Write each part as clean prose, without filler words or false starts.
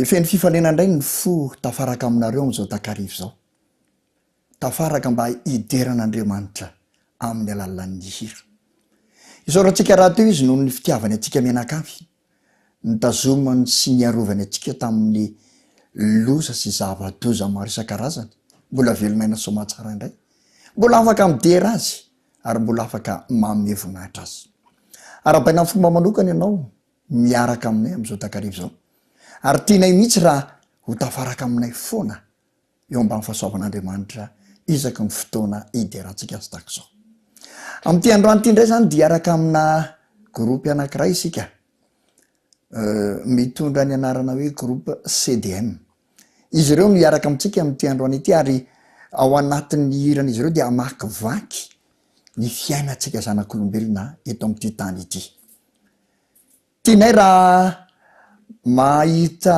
de feny fifanena indray ny fo tafaraka aminareo am'izao takarivo zao tafaraka mba hideran'Andriamanitra amin'ny alalan'ny hira isaorantsika raha teo izy noho ny fitiavany atsika menakavy nitazomany sy niarovany atsika tamin'ny loza sy zava-doza maro isan-karazany mbola velonaina somatsara indray mbola afaka midera azy ary mbola afaka mamme voninahitra azy arabaina ny fomba manokana ianao miaraka aminay am'izao takarivo zao ary tianay mihitsy raha ho tafaraka aminay foana eo ambany fahasoavan'andriamanitra isaky ny fotoana iderantsika azy tahaka zao am'ty androany ty indray zany dia araka amina gropy anankiray isika mitondra ny anarana hoe groupe CDM izy ireo miaraka amitsika am'ty androany ity ary ao anatin'ny hirana izy ireo dia amaky vaky ny fiainatsika zanak'olombelona eto am'ty tany ity tianay raha mahita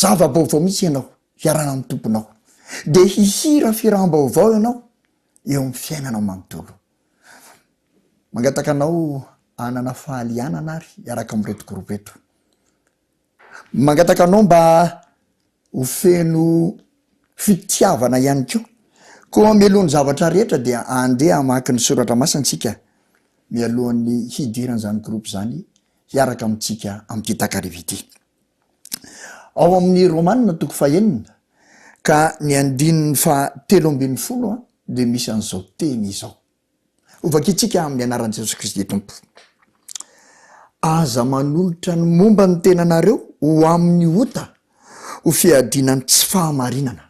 zava-baovao mihitsy ianao hiarana amin'ny tomponao de hihira firam-baovao ianao eo amin'ny fiainanao manontolo mangataka anao anana fahalianana ary iaraka am'reto groupe eto mangataka anao mba ho feno fitiavana ihany koa mialohan'ny zavatra rehetra dia andeha amaky ny soratra masantsika mialohan'ny hidirana zany groupe zany hiaraka amitsika am'ty takarivo ity ao amin'ny romanina toko fahenina ka ny andininy fa 3:10 de misy an'izao teny izao ovakitsika amin'ny anaran'i Jesosy Kristy Tompo aza manolotra ny momba ny tenanareo ho amin'ny ota ho fiadinany tsy fahamarinana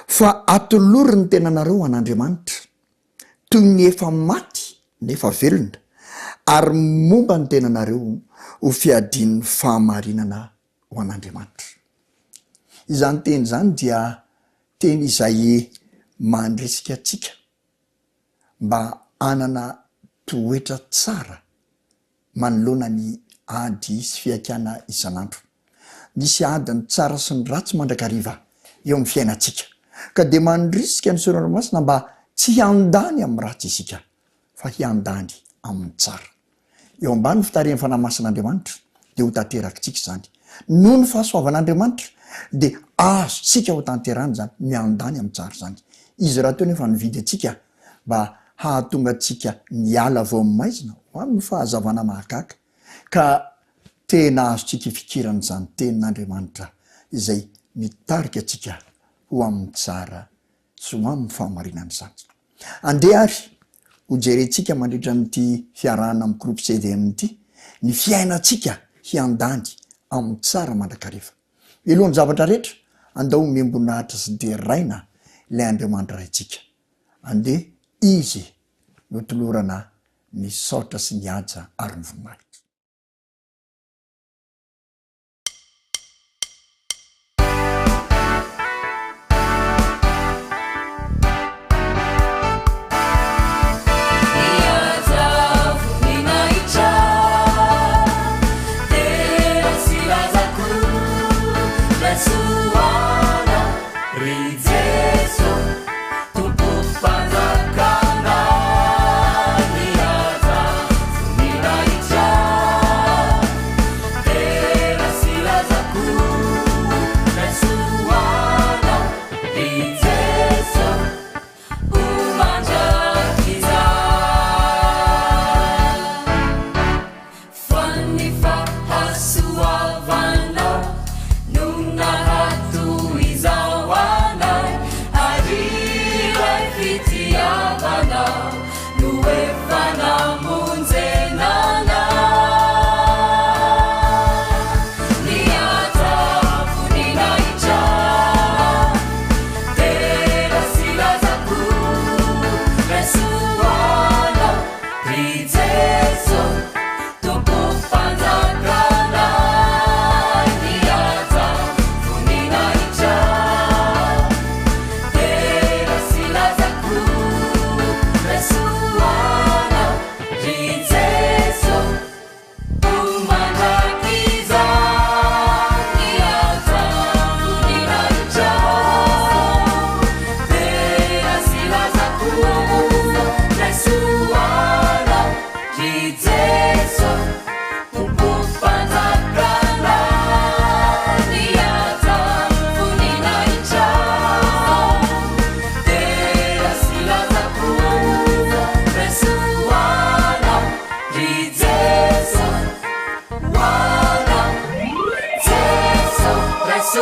fa atolory ny tenanareo an'Andriamanitra toy ny efa maty nefa velona ary momba ny tenanareo ho fiadin'ny fahamarinana ho an'Andriamanitra izany teny zany dia teny izay mandresika atsika mba anana toetra tsara manoloana ny ady sy fiakana isan'andro misy adiny tsara sy ny ratsy mandrakariva eo amin'ny fiainatsika ka de mandrisika ny soranomasina mba tsy hiandany amin'ny ratsy isika fa hiandany amin'ny tsara eo ambany fitarihan'ny fanamasin'Andriamanitra de ho tanterakitsika zany noho ny fahasoavan'Andriamanitra de azotsika ho tanterany zany miandany amin'ny tsara zany izy raha teo nefa nividy atsika mba hahatonga atsika niala vao maizina ho amin'ny fahazavana mahakaka ka tena azotsika ifikirana zany tenin'Andriamanitra izay mitarika atsika ho amin'ny tsara sy ho amin'ny fahamarinany zany andeha ary ho jerentsika mandritra n'ity fiarahana amin'ny groupe CDM ity ny fiainatsika hiandany amin'ny tsara mandrakariva elohan'ny zavatra rehetra andao membonahitra sy de raina ilay Andriamanitra raitsika andeha izy no tolorana ny saotra sy ny aja ary ny voninahitra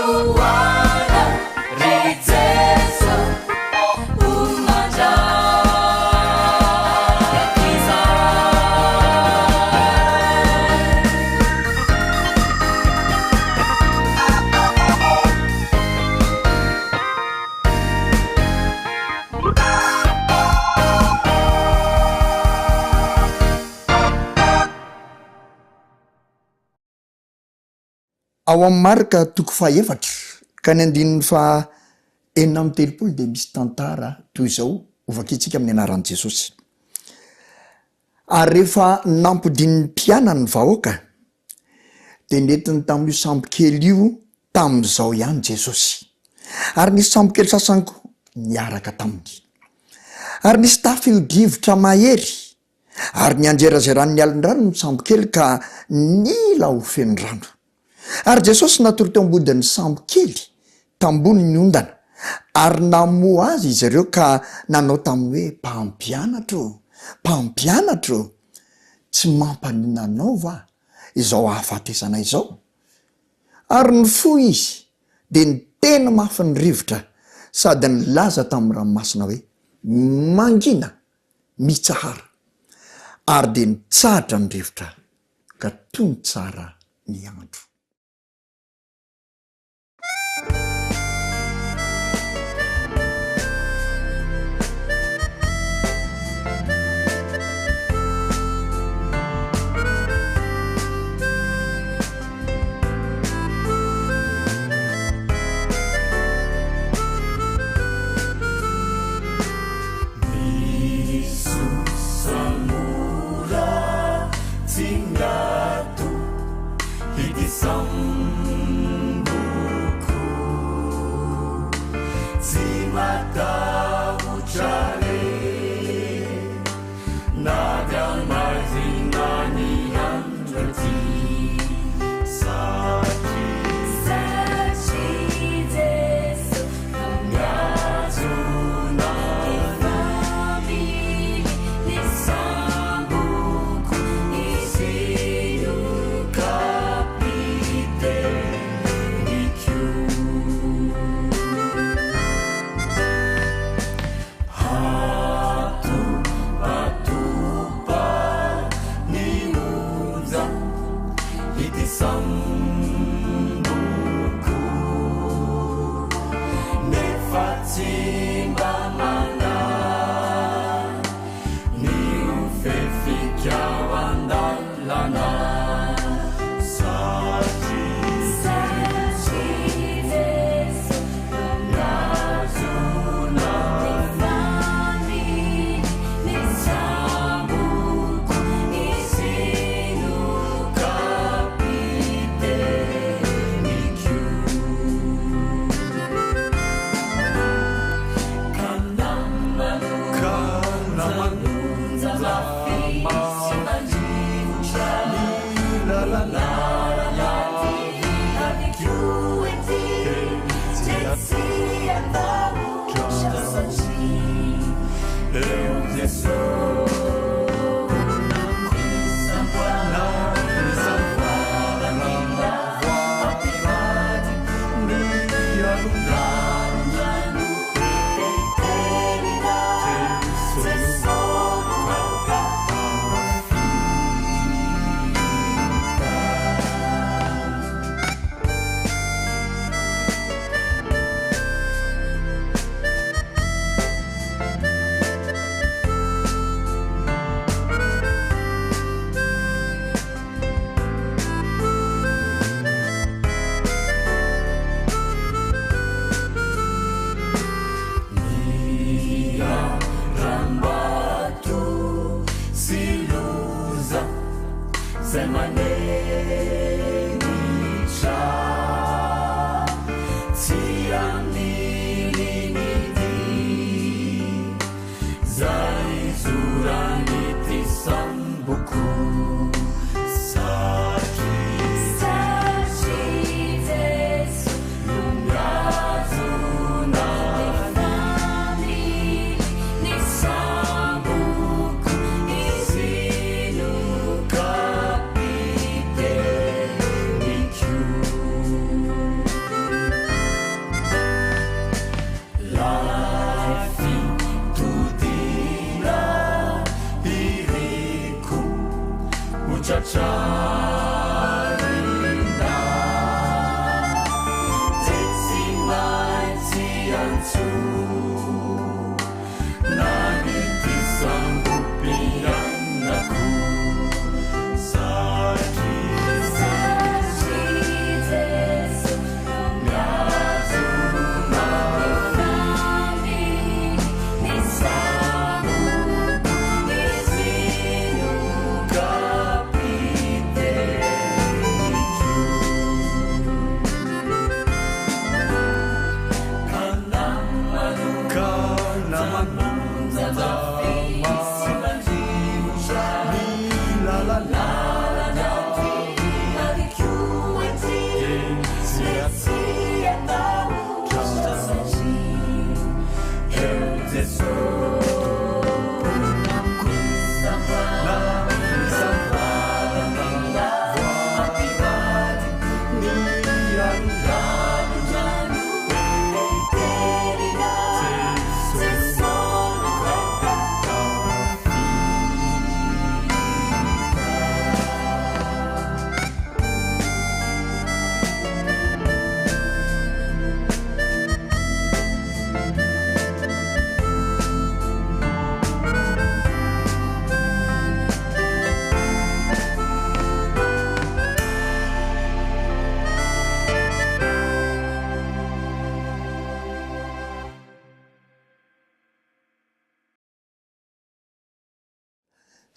Suana, rizes ao amin'ny marika toko faefatra ka ny andininy fa enina amin'ny telopolo dia misy tantara toy izao ovakitsika amin'ny anaran'i Jesosy. Ary rehefa nampodin'ny mpianany ny vahoaka dia netiny tamin'io sambo kely io tamin'izao ihany Jesosy. Ary nisy sambo kely sasany koa niaraka taminy. Ary nisy tafio-drivotra mahery ary ny anjerazeran'ny alin-drano ny sambo kely ka nila ho feno rano. Ary Jesosy natoro teo ambodin'ny sambo kely tambony ny ondana ary namoa azy izy ireo ka nanao tamin'ny hoe mpampianatro tsy mampanina anao va izao hahafatesana izao. Ary ny fo izy dia ny tena mafy ny rivotra sady nilaza tamin'ny ranomasina hoe mangina mitsahara ary dia nitsahatra ny rivotra ka toy ny tsara ny andro.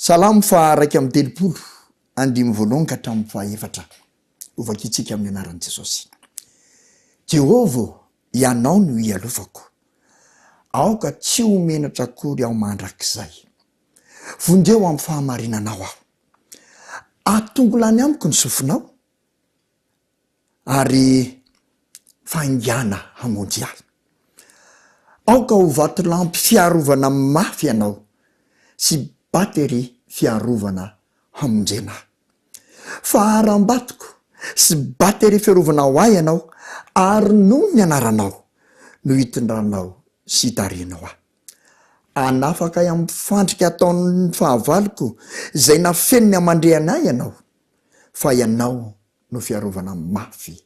Salamo fa raiky amin'ny telopolo andimy voalohany ka hatramin'ny fahaefatra ovakitsika amin'ny anaran'i Jesosy. Jehova ianao no ialofako, aoka tsy homenatra akory aho mandrakizay. Vondeo amin'ny fahamarinanao aho, atongolany amiko ny sofinao ary faingana hamonjy ahy. Aoka ho vatolampy fiarovana mafy ianao sy batery fiarovana hamonjena. Faharam-batoko sy batery fiarovana ho ahy ianao ary noho ny anaranao no hitondranao sy hitarinao ahy. Anafaka amin'ny fandrika ataon'ny fahavaloko izay nafeniny amandrehana ahy ianao, fa ianao no fiarovana mafy.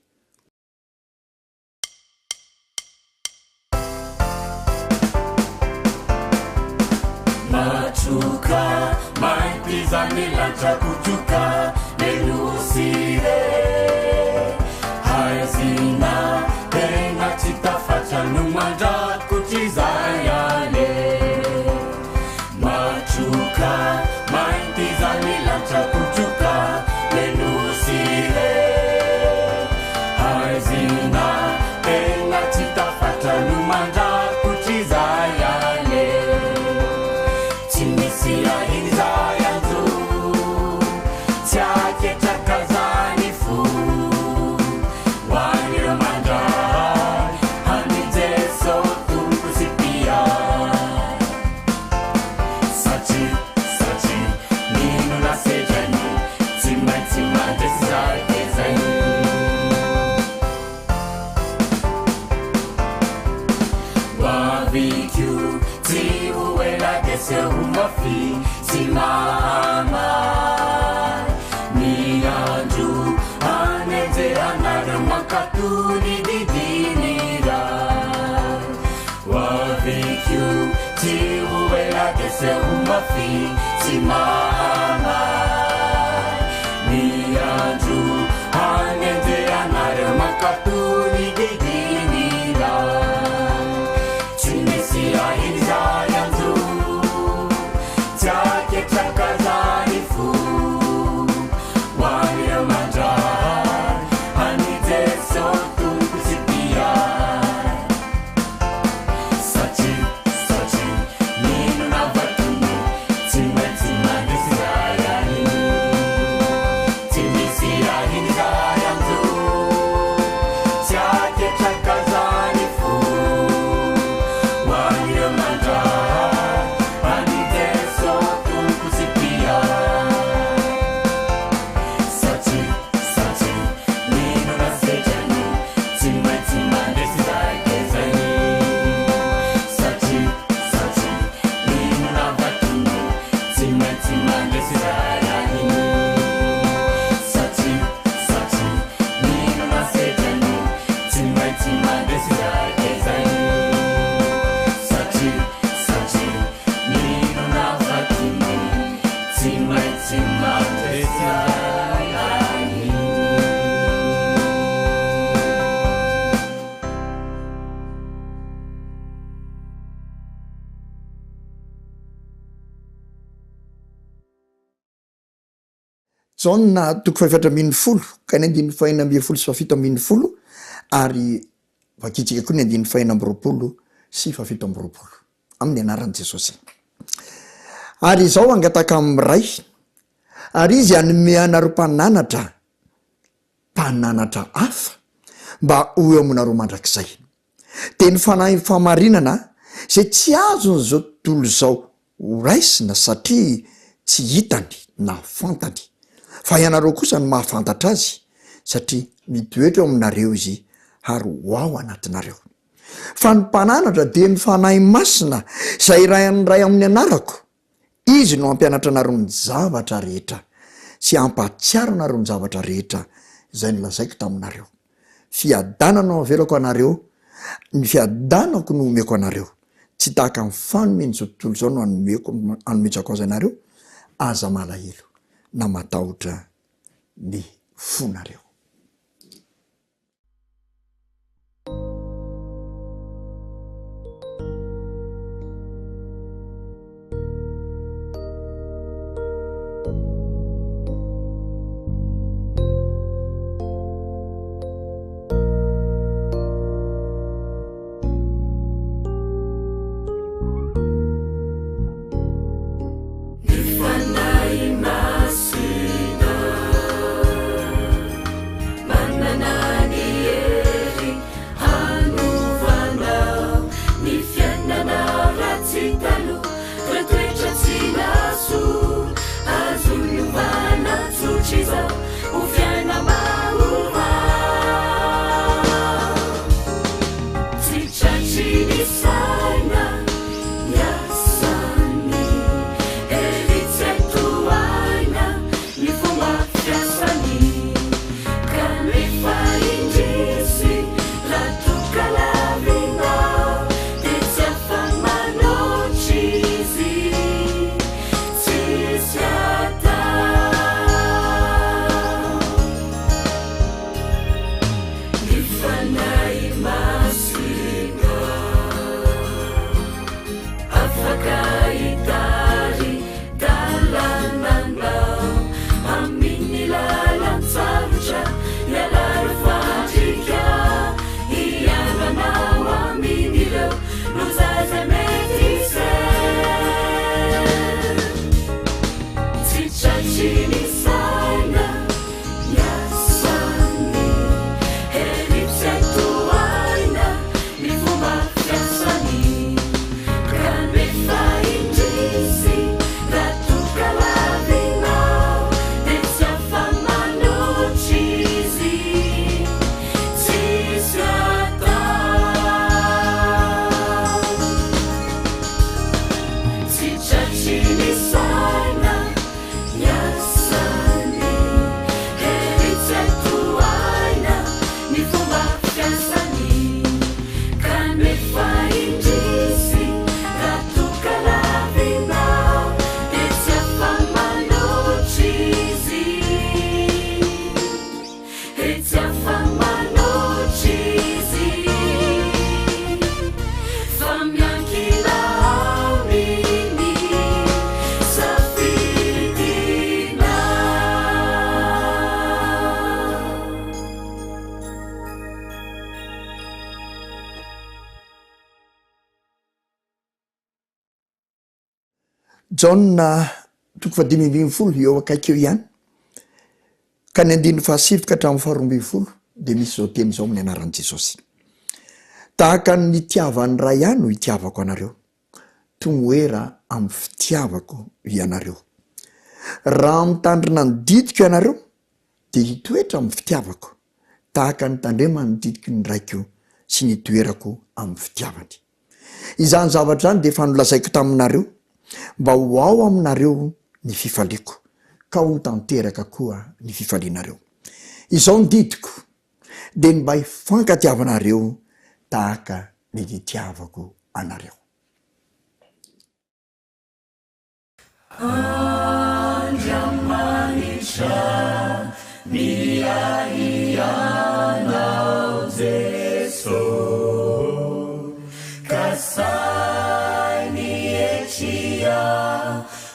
Machuka, maitiza nilancha kuchuka, nelusire. Haizina, tenga chitafacha numanja kuchizayale. Machuka, maitiza nilancha kuchuka, nelusire. Haizina, tenga chitafacha numanja kuchizayale. Timisia inzayanzu Tiake chakazani fu Waniro mandai Hanite sotu kusipia Sachi, sachi Nino na sejani Tima desizai kezani Wabikyu Tiuela dese umafi simama Mianju anete anara makatuni didinira Wabikyu Tiuela dese umafi simama Mianju anete anara makatuni didinira Timisia inzayanzu Tiake chakazani fu Wanira mandai Anite sotu kusipia Sachi, sachi Nino na vatuni Tima desizayani Timisia inzayanzu Tiake chakazani fu Wanira mandai Anite sotu kusipia Sachi, sachi Nino na sejani Tima desizai kezani Sachi, sachi Nino na vatuni Tima desizayani Sachi, sachi Nino na sejani Tima desizai kezani Sachi, sachi Nino na vatuni Tima desizayani Jauna toko faefatra ambin'ny folo ka ny andin'ny fahaenina ambin'ny folo sy fafito ambin'ny folo ary vakitsika koa ny andin'ny fahaenina amby roapolo sy fafito amby roapolo. amin'ny anaran'i Jesosy. Ary izao angataka amin'ny ray, ary izy anome anareo mpananatra hafa mba ho eo aminareo mandrakizay. De ny fanahy famarinana zay tsy azony zao tontolo zao raisina satria tsy hitany na fantany, fa ianareo kosa ny mahafantatra azy satria mitoetra eo aminareo izy ary ho ao anatinareo. Fa ny mpananatra de ny fanahy masina zay ray amin'ny anarako, izy no ampianatra anareo ny zavatra rehetra sy ampatsiaro anareo ny zavatra rehetra zay nolazaiko taminareo. Fiadanana no avelako anareo, ny fiadanako no omeko anareo, tsy tahaka ny fanomeny zao tontolo zao no anometsako azy anareo, aza malahelo na matahotra ny fonareo. Jauna 5:10 eo akaiky eo ihany ka ny 5 ka hatramin'ny 12 de misy zao teny zao amin'ny anaran'i Jesosy. Tahaka ny itiavan'ny ray ihany no itiavako anareo, tomoera amin'ny fitiavako ianareo. Raha mitandrina ny didiko ianareo de hitoetra amin'ny fitiavako tahaka ny tandrema ny didiko ny raiko sy ny toerako amin'ny fitiavany. Izany zavatra zany de efa nolazaiko taminareo mba ho ao aminareo ny fifaliako ka ho tanteraka koa ny fifalianareo. Izao ny didiko de ny mba hifankatiavanareo tahaka ny nitiavako anareo. Andriamanitra miahianao Jesosy, kasainy echia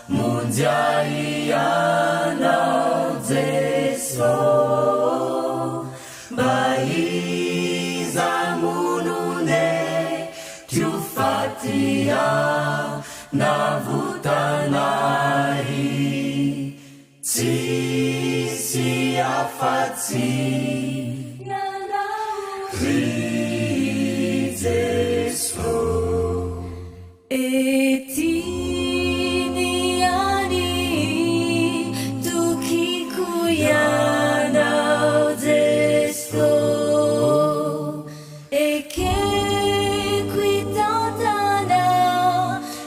mundiaianao Jesosy, baiza munune tiufat fatia navutanay tsisy afatsy ry Jesu etiniani tokiko ianao Jesu ekeko itantana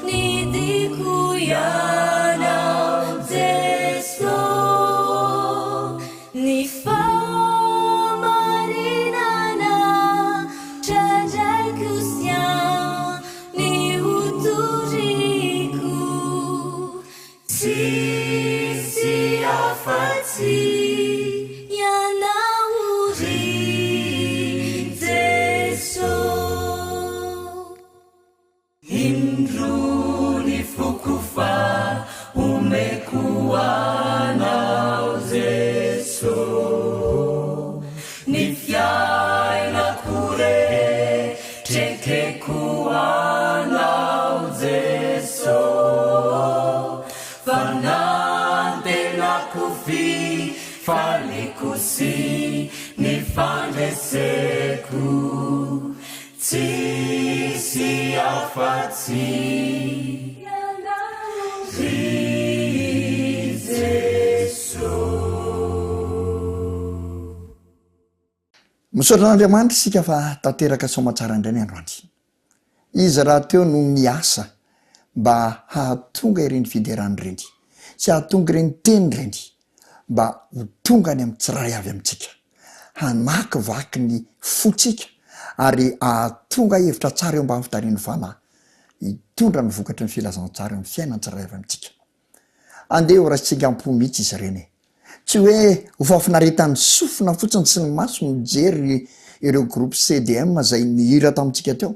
nidiko ianao Jesu ny famarinana trandraiko sian ny hotoriko tsisy afatsy ianao ry Jesu indrony fokofa omeko anao Jesu ny fiainako retrekeko anao Jesu fanantenako fifaliko sy ny fandreseko tsisy afatsy ry Jesu. Misaotra an'Andriamanitra isika fa tanteraka somatsara indray ny androany. Izy raha teo no niasa mba hahatonga ireny fiderany ireny sy hahatonga ireny teny ireny mba ho tonga ny amin'ny tsiray avy amintsika, hamakivaky ny fotsika ary hahatonga hevitra tsara eo ambany fitarian'ny fanahy, hitondra ny vokatry ny filazana tsara eo amin'ny fiainany tsiray avy amintsika. Andeha ho raisitsika am-po mihitsy izy ireny, tsy hoe ho fafinaretan'ny sofina fotsiny sy ny maso mijery ireo groupe CDM izay nihira tamintsika teo,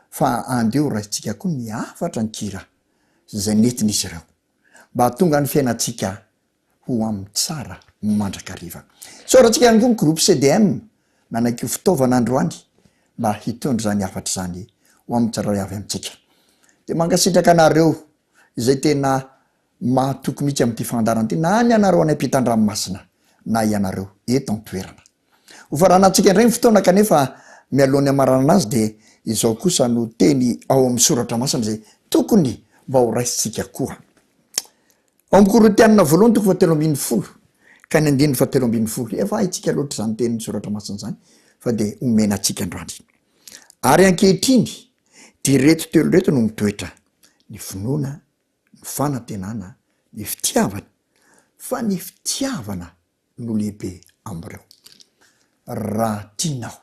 fa andeha ho raisitsika koa ny hafatra ny kira izay nentin'izy ireo mba hahatonga ny fiainantsika ho amin'ny tsara mandrakariva. Soratsika ihany koa ny groupe CDM nanaiky fitaovana androany mba hitondra izany hafatra izany ho amin'ny tsiray avy amintsika. Dia mankasitraka anareo izay tena mahatoky mihitsy amin'ity fandarana ity, na ny anareo any ampitan-dranomasina na ianareo eto an-toerana. Ho faranantsika indray ny fotoana kanefa mialohan'ny hamarana azy dia izao kosa no teny ao amin'ny soratra masina izay tokony mba ho raisitsika koa. Ao amin'ny Korintianina voalohany toko 7:10 ka ny 7:10 efa haitsika loatra izany teny soratra masina izany fa dia omena antsika androany. Ary ankehitriny dia reto telo reto no mitoetra: ny finoana, ny fanantenana, ny fitiavana, fa ny fitiavana no lehibe am'ireo. Raha tianao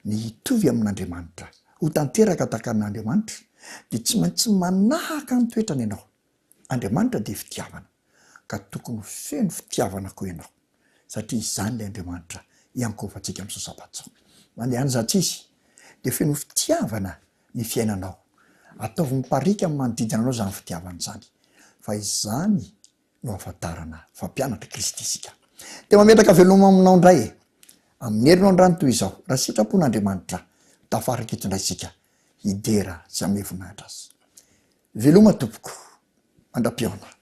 ny hitovy amin'Andriamanitra, ho tanteraka tahaka an'Andriamanitra, dia tsy maintsy manahaka ny toetrany ianao. Andriamanitra dia fitiavana, ka tokony feno fitiavana koa ianao, satria izany ilay Andriamanitra iankovantsika amin'ny sabato. Mandeha zatsy izy dia feno fitiavana ny fiainanao, ataovy miparika amin'ny manodidina anao izany fitiavana izany, fa izany no ahafantarana fa mpianatra Kristy isika. Dia mametraka veloma aminao indray amin'ny herinao androany toy izao, raha sitrapon'Andriamanitra tafaraka eto indray isika hidera sy hamevinahitra azy. Veloma tompoko, andram-piaona.